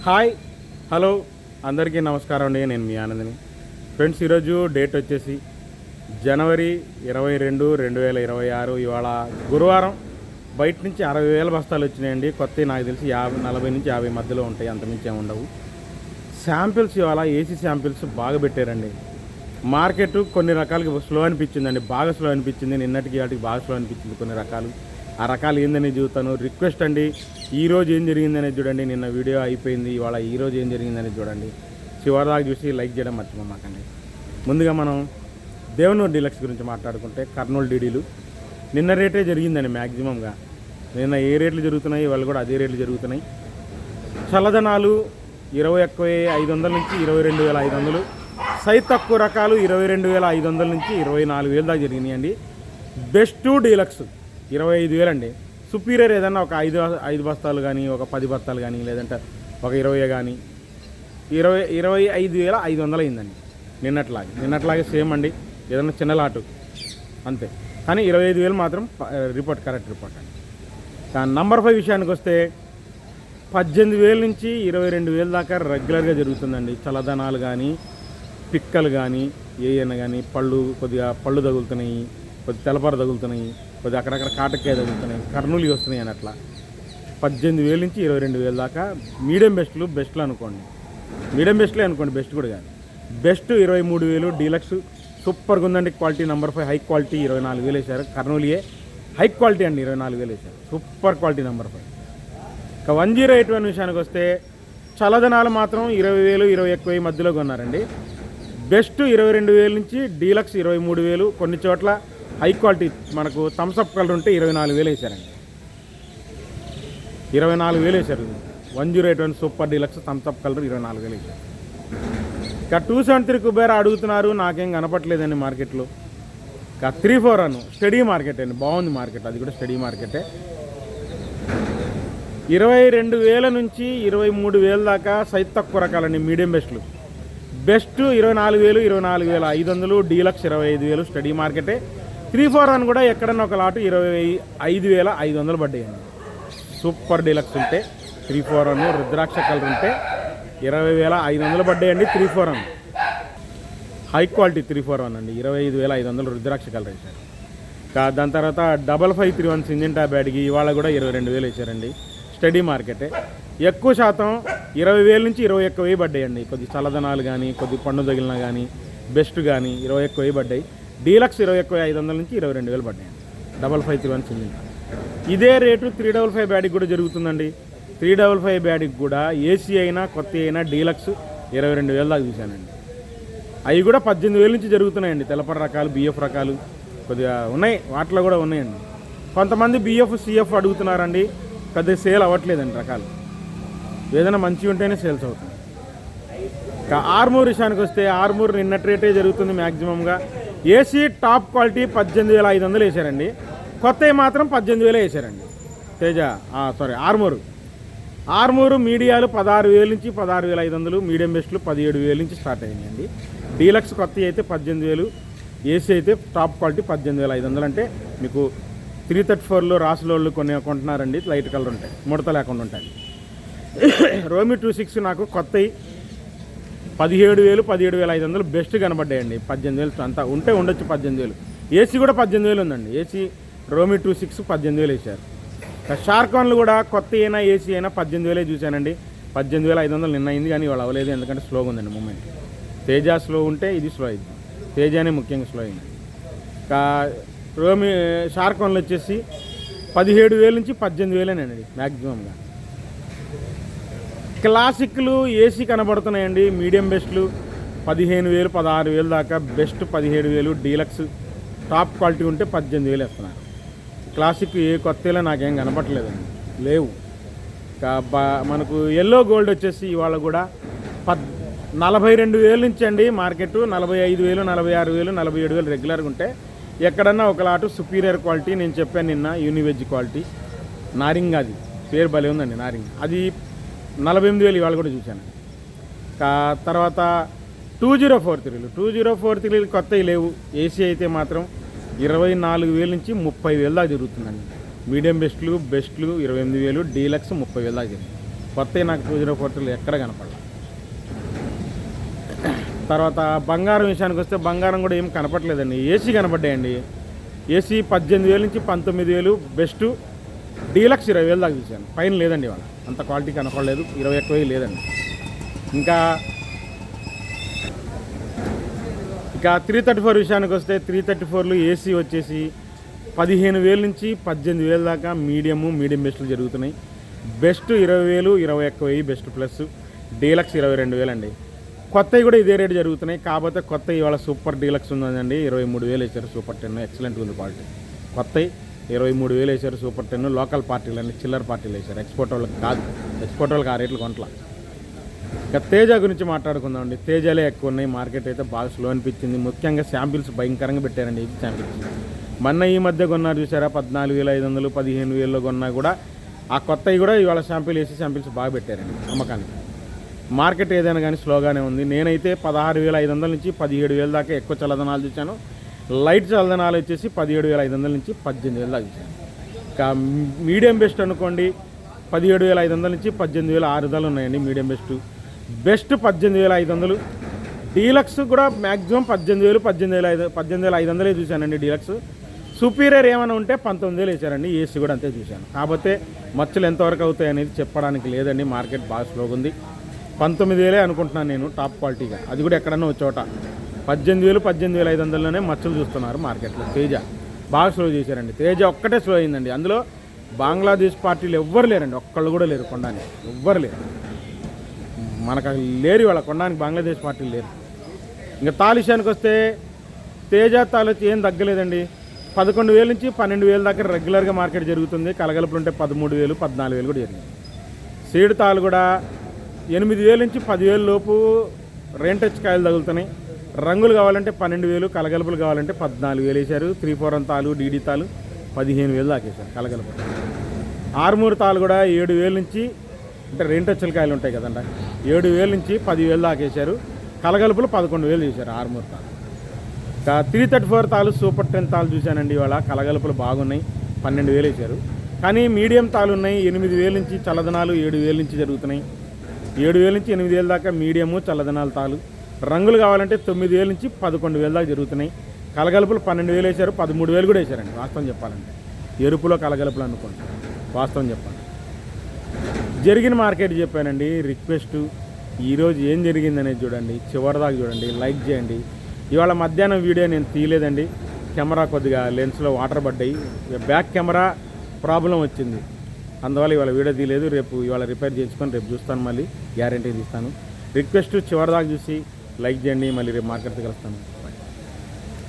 Hi hello అందరికీ నమస్కారం అండి. నేను మీ ఆనందని. ఫ్రెండ్స్, ఈరోజు డేట్ వచ్చేసి జనవరి 22, 2026. ఇవాళ గురువారం. బయట నుంచి 60,000 బస్తాలు వచ్చినాయండి. కొత్త నాకు తెలిసి 40 నుంచి 50 మధ్యలో ఉంటాయి, అంతమించి ఏమి ఉండవు. శాంపిల్స్ ఇవాళ ఏసీ శాంపిల్స్ బాగా పెట్టారండి. మార్కెట్ కొన్ని రకాలకి స్లో అనిపించిందండి, బాగా స్లో అనిపించింది. నిన్నటికి వాటికి బాగా స్లో అనిపించింది కొన్ని రకాలు. ఆ రకాలు ఏందని చూస్తాను. రిక్వెస్ట్ అండి, ఈరోజు ఏం జరిగిందనేది చూడండి. నిన్న వీడియో అయిపోయింది, ఇవాళ ఈరోజు ఏం జరిగిందనేది చూడండి. చివరిదాకా చూసి లైక్ చేయడం మర్చిపోమాకండి. ముందుగా మనం దేవనూరు డీలక్స్ గురించి మాట్లాడుకుంటే, కర్నూలు డీడీలు నిన్న రేటే జరిగిందండి మ్యాక్సిమంగా. నిన్న ఏ రేట్లు జరుగుతున్నాయి, వాళ్ళు కూడా అదే రేట్లు జరుగుతున్నాయి. చల్లదనాలు 21,500 నుంచి 22,500. సైజ్ తక్కువ రకాలు 22,500 నుంచి 24,000 దాకా జరిగినాయండి. బెస్ట్ డీలక్స్ 25,000 అండి. సుపీరియర్ ఏదన్నా ఒక 5 బస్తాలు కానీ, ఒక 10 బస్తాలు కానీ, లేదంటే ఒక 20 కానీ 25,500 అయిందండి. నిన్నట్లాగే సేమ్ అండి. ఏదన్నా చిన్న లాటు అంతే, కానీ 25,000 మాత్రం కరెక్ట్ రిపోర్ట్ అండి. కానీ నంబర్ 5 విషయానికి వస్తే 18,000 నుంచి 22,000 దాకా రెగ్యులర్గా జరుగుతుందండి. చల్లదనాలు కానీ, పిక్కలు కానీ, ఏయన్నా కానీ, పళ్ళు తగులుతున్నాయి, కొద్ది తెల్లపార తగులుతున్నాయి, కొద్ది అక్కడక్కడ కాటకాయ తగులుతున్నాయి, కర్నూలు వస్తున్నాయి అని అట్లా. 18,000 నుంచి 22,000 దాకా మీడియం బెస్ట్లు అనుకోండి. మీడియం బెస్ట్లే అనుకోండి, బెస్ట్ కూడా కాదు. బెస్ట్ 23,000 డీలక్స్ సూపర్గా ఉందండి. క్వాలిటీ నంబర్ 5 హై క్వాలిటీ 24,000 వేశారు. కర్నూలుయే హై క్వాలిటీ అండి, 24,000 వేశారు. Super quality number 5. ఇక 1081 విషయానికి వస్తే చల్లదనాలు మాత్రం 20,000, 21,000 మధ్యలో కొన్నారండి. బెస్ట్ 22,000 నుంచి డీలక్స్ 23,000. కొన్ని చోట్ల హై క్వాలిటీ మనకు థమ్స్అప్ కలర్ ఉంటే 24,000 వేశారండి. 24,000 వేశారు. 1081 సూపర్ డీలక్స్ థమ్స్అప్ కలర్ 24,000 వేశారు. ఇక 273 కుబేరా అడుగుతున్నారు, నాకేం కనపట్లేదండి మార్కెట్లో. ఇక 341 స్టడీ మార్కెట్ అండి, బాగుంది మార్కెట్, అది కూడా స్టడీ మార్కెటే. 22,000 నుంచి 23,000 దాకా సైజ్ తక్కువ రకాలండి, మీడియం బెస్ట్లు. బెస్ట్ 24,000, 24,500. డీలక్స్ 25,000 స్టడీ మార్కెటే. 341 కూడా ఎక్కడన్నా ఒక లాటు 25,500 పడ్డాయండి. సూపర్ డీలక్స్ ఉంటే 341 రుద్రాక్ష కలర్ ఉంటే 20,500 పడ్డాయండి. 341 హై క్వాలిటీ 341 అండి, 25,500 రుద్రాక్ష కలర్ వేశారు. దాని తర్వాత 5531 సింజెంటా బ్యాడ్కి ఇవాళ కూడా 22,000 వేశారండి. స్టడీ మార్కెటే. ఎక్కువ శాతం 20,000 నుంచి 21,000 పడ్డాయండి. కొద్ది చల్లదనాలు కానీ, కొద్ది పండు తగిలిన కానీ, బెస్ట్ కానీ 21,000 పడ్డాయి. డీలక్స్ 21,500 నుంచి 22,000 పడ్డాయండి. 5531 సింజెంటా. ఇదే రేటు 355 బ్యాడ్కి కూడా జరుగుతుందండి. 355 బ్యాడ్కి కూడా ఏసీ అయినా, కొత్త అయినా డీలక్స్ 22,000 దాకా చూశానండి. అవి కూడా 18,000 నుంచి జరుగుతున్నాయండి. తెల్లపర రకాలు, బిఎఫ్ రకాలు కొద్దిగా ఉన్నాయి, వాటిలో కూడా ఉన్నాయండి. కొంతమంది బిఎఫ్, సిఎఫ్ అడుగుతున్నారండి, పెద్ద సేల్ అవ్వట్లేదండి రకాలు. ఏదైనా మంచిగా ఉంటేనే సేల్స్ అవుతుంది. ఇంకా ఆర్మూర్ విషయానికి వస్తే ఆర్మూర్ నిన్నటి రేటే జరుగుతుంది మ్యాక్సిమంగా. ఏసీ టాప్ క్వాలిటీ 18,500 వేశారండి. కొత్తవి మాత్రం 18,000 వేశారండి. ఆర్మూరు మీడియాలు 16,000 నుంచి 16,500. మీడియం బెస్ట్లు 17,000 నుంచి స్టార్ట్ అయ్యాయండి. డీలక్స్ కొత్త అయితే 18,000, ఏసీ అయితే టాప్ క్వాలిటీ 18,500. అంటే మీకు 334లో రాసులోళ్ళు కొన్ని కొంటున్నారండి, లైట్ కలర్ ఉంటాయి, ముడత లేకుండా ఉంటాయి. రోమి 26 నాకు కొత్తవి 17,000, 17,500 బెస్ట్ కనబడ్డాయండి. 18,000 అంతా ఉంటే ఉండొచ్చు. 18,000 ఏసీ కూడా 18,000 ఉందండి. ఏసీ రోమి 26 18,000 వేశారు. షార్కాన్లు కూడా కొత్త అయినా ఏసీ అయినా 18,000 చూశానండి. 18,500 నిన్న అయింది, కానీ వాళ్ళు అవ్వలేదు, ఎందుకంటే స్లోగా ఉందండి మూమెంట్. తేజ స్లో ఉంటే ఇది స్లో అయింది. తేజానే ముఖ్యంగా స్లో అయింది. షార్కాన్లు వచ్చేసి 17,000 నుంచి 18,000 అండి మ్యాక్సిమంగా. క్లాసిక్లు ఏసీ కనబడుతున్నాయండి. మీడియం బెస్ట్లు 15,000, 16,000 దాకా. బెస్ట్ 17,000. డీలక్స్ టాప్ క్వాలిటీ ఉంటే 18,000 వేస్తున్నారు. క్లాసిక్ ఏ కొత్తలో నాకేం కనపట్లేదండి, లేవు. మనకు ఎల్లో గోల్డ్ వచ్చేసి ఇవాళ కూడా 42,000 నుంచి అండి మార్కెట్. 45,000, 46,000, 47,000 రెగ్యులర్గా ఉంటే ఎక్కడన్నా ఒక లాటు సుపీరియర్ క్వాలిటీ. నేను చెప్పాను నిన్న, యూనివెజ్ క్వాలిటీ నారింగ్, అది పేరు భలే ఉందండి నారింగ్. అది 48,000 ఇవాళ కూడా చూశాను. తర్వాత 2043 కొత్తవి లేవు. ఏసీ అయితే మాత్రం 24,000 నుంచి 30,000 దాకా జరుగుతుందండి. మీడియం బెస్ట్లు 28,000, డీలక్స్ 30,000 దాకా జరిగింది. కొత్తవి నాకు 2042 ఎక్కడ కనపడలేదు. తర్వాత బంగారం విషయానికి వస్తే బంగారం కూడా ఏం కనపడలేదండి. ఏసీ కనపడ్డాయండి. ఏసీ 18,000 నుంచి 19,000 బెస్ట్, డీలక్స్ 20,000 దాకా చూశాను. పైన లేదండి వాళ్ళ అంత క్వాలిటీ కనపడలేదు. 21,000 లేదండి. ఇంకా 334 విషయానికి వస్తే 334లో ఏసీ వచ్చేసి 15,000 నుంచి 18,000 దాకా మీడియం బెస్ట్లు జరుగుతున్నాయి. బెస్ట్ 20,000, 21,000 బెస్ట్ ప్లస్, డీలక్స్ 22,000 అండి. కొత్తవి కూడా ఇదే రేటు జరుగుతున్నాయి. కాకపోతే కొత్త ఇవాళ సూపర్ డీలక్స్ ఉందండి, 23,000 వేసారు. సూపర్ 10 ఎక్సలెంట్గా ఉంది క్వాలిటీ. కొత్తవి 23,000 వేసారు. సూపర్ 10 లోకల్ పార్టీలు చిల్లర్ పార్టీలు వేసారు. ఎక్స్పోర్ట్ వాళ్ళకి కాదు, ఎక్స్పోర్ట్ వాళ్ళకి ఆ రేట్లు కొనట్లా. ఇక తేజ గురించి మాట్లాడుకుందామండి. తేజాలే ఎక్కువ ఉన్నాయి. మార్కెట్ అయితే బాగా స్లో అనిపించింది. ముఖ్యంగా శాంపిల్స్ భయంకరంగా పెట్టారండి. ఇది శాంపిల్స్ మొన్న ఈ మధ్య కొన్నారు చూసారా, 14,500, 15,000లో కొన్నా కూడా ఆ కొత్తవి కూడా ఇవాళ శాంపిల్స్ బాగా పెట్టారండి అమ్మకానికి. మార్కెట్ ఏదైనా కానీ స్లోగానే ఉంది. నేనైతే 16,500 నుంచి 17,000 దాకా ఎక్కువ చల్లదనాలు చూశాను. లైట్ చల్లదనాలు వచ్చేసి 17,500 నుంచి 18,000 దాకా చూశాను. ఇంకా మీడియం బెస్ట్ అనుకోండి 17,500 నుంచి 18,600 ఉన్నాయండి మీడియం బెస్ట్. బెస్ట్ 18,500. డీలక్స్ కూడా మ్యాక్సిమం 18,500 చూశానండి డీలక్స్. సుపీరియర్ ఏమైనా ఉంటే 19,000 వేసారండి. ఏసీ కూడా అంతే చూశాను. కాకపోతే మచ్చలు ఎంతవరకు అవుతాయి అనేది చెప్పడానికి లేదండి. మార్కెట్ బాగా స్లోగా ఉంది. 19,000 అనుకుంటున్నాను నేను టాప్ క్వాలిటీగా. అది కూడా ఎక్కడన్నా ఒక చోట 18,500లోనే మచ్చలు చూస్తున్నారు మార్కెట్లో. తేజ బాగా స్లో చేశారండి. తేజ ఒక్కటే స్లో అయిందండి. అందులో బంగ్లాదేశ్ పార్టీలు ఎవ్వరు లేరండి, ఒక్కళ్ళు కూడా లేరు కొనడానికి. ఎవ్వరు లేరు, మనకు లేరు వాళ్ళ కొనడానికి బంగ్లాదేశ్ పార్టీలు లేరు. ఇంకా తాలు విషయానికి వస్తే తేజ తాలు వచ్చి ఏం తగ్గలేదండి. 11,000 నుంచి 12,000 దాకా రెగ్యులర్గా మార్కెట్ జరుగుతుంది. కలగలుపులు ఉంటే 13,000, 14,000 కూడా జరిగింది. సీడ్ తాలు కూడా 8,000 నుంచి 10,000 లోపు రెంటచ్ కాయలు తగులుతున్నాయి. రంగులు కావాలంటే 12,000, కలగలుపులు కావాలంటే 14,000 వేశారు. 3-4 తాలు, డీడీ తాలు 15,000 దాకా వేశారు కలగలుపులు. ఆర్మూర్ తాలు కూడా 7,000 నుంచి, అంటే రెంటచ్చుల కాయలు ఉంటాయి కదండి, 7,000 నుంచి 10,000 దాకా వేశారు. కలగలుపులు 11,000 చేశారు ఆర్మూర్ తాలు. 334 తాలు సూపర్ 10 తాలు చూశానండి ఇవాళ. కలగలుపులు బాగున్నాయి, 12,000 వేశారు. కానీ మీడియం తాలు ఉన్నాయి 8,000 నుంచి, చల్లదనాలు 7,000 నుంచి జరుగుతున్నాయి. 7,000 నుంచి 8,000 దాకా మీడియము చల్లదనాల తాలు. రంగులు కావాలంటే 9,000 నుంచి 11,000 దాకా జరుగుతున్నాయి. కలగలుపులు 12,000 వేశారు, 13,000 కూడా వేశారండి వాస్తవం చెప్పాలంటే. ఎరుపులో కలగలుపులు అనుకోండి, వాస్తవం చెప్పాలి. జరిగిన మార్కెట్ చెప్పానండి. రిక్వెస్ట్ ఈరోజు ఏం జరిగిందనేది చూడండి, చివరిదాకా చూడండి, లైక్ చేయండి. ఇవాళ మధ్యాహ్నం వీడియో నేను తీయలేదండి, కెమెరా కొద్దిగా లెన్స్లో వాటర్ పడ్డాయి, బ్యాక్ కెమెరా ప్రాబ్లం వచ్చింది, అందువల్ల ఇవాళ వీడియో తీయలేదు. ఇవాళ రిపేర్ చేసుకొని రేపు చూస్తాను, మళ్ళీ గ్యారంటీ తీస్తాను. రిక్వెస్ట్ చివరిదాకా చూసి లైక్ చేయండి. మళ్ళీ రేపు మార్కెట్కి కలుస్తాను.